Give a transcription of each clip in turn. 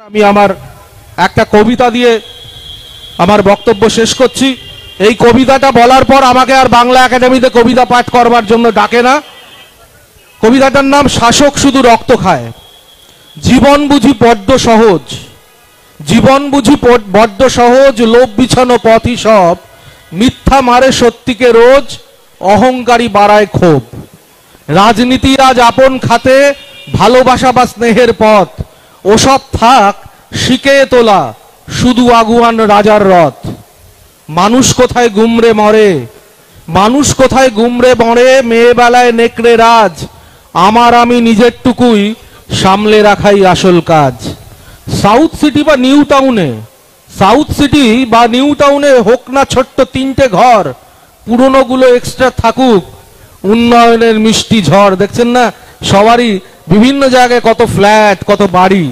আমি আমার একটা কবিতা দিয়ে আমার বক্তব্য শেষ করছি। এই কবিতাটা বলার পর আমাকে আর বাংলা একাডেমিতে কবিতা পাঠ করবার জন্য ডাকে না। কবিতাটার নাম শাসক শুধু রক্ত খায়। জীবন বুঝি বড্ড সহজ, জীবন বুঝি বড্ড সহজ, লোভ বিছানো পথই সব, মিথ্যা মারে সত্যিকে রোজ, অহংকারী বাড়ায় ক্ষোভ। রাজনীতি আজ আপন খাতে, ভালোবাসা বা স্নেহের পথ, ওসব থাক শিকে তোলা শুধু আগুয়ান রাজার রথ। মানুষ কোথায় গুমরে মরে, মানুষ কোথায় গুমরে মরে, মেয়ে বেলায় নেকড়ে রাজ, আমার আমি নিজের টুকুই সামলে রাখাই আসল কাজ। সাউথ সিটি বা নিউ টাউনে, সাউথ সিটি বা নিউ টাউনে হোক না ছোট্ট তিনটে ঘর, পুরনো গুলো এক্সট্রা থাকুক, উন্নয়নের মিষ্টি ঝড়। দেখছেন না সবারই বিভিন্ন জায়গায় কত ফ্ল্যাট, কত বাড়ি।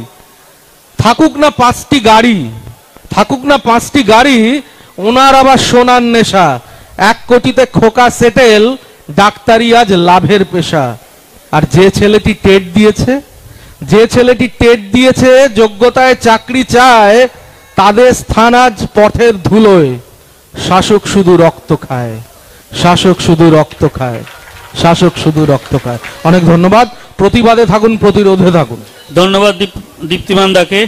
থাকুক না 5টি গাড়ি, থাকুক না 5টি গাড়ি, ওনার আবার সোনার নেশা। 1 কোটিতে খোকা সেটেল, ডাক্তারি আজ লাভের পেশা। আর যে ছেলেটি টেট দিয়েছে, যে ছেলেটি টেট দিয়েছে, যোগ্যতায় চাকরি চায়, তাদের স্থান আজ পথের ধুলোয়। শাসক শুধু রক্ত খায়, শাসক শুধু রক্ত খায়, শাসক শুধু রক্ত খায়। অনেক ধন্যবাদ। প্রতিবাদে থাকুন, প্রতিরোধে থাকুন। ধন্যবাদ দীপ্তিমান দাকে।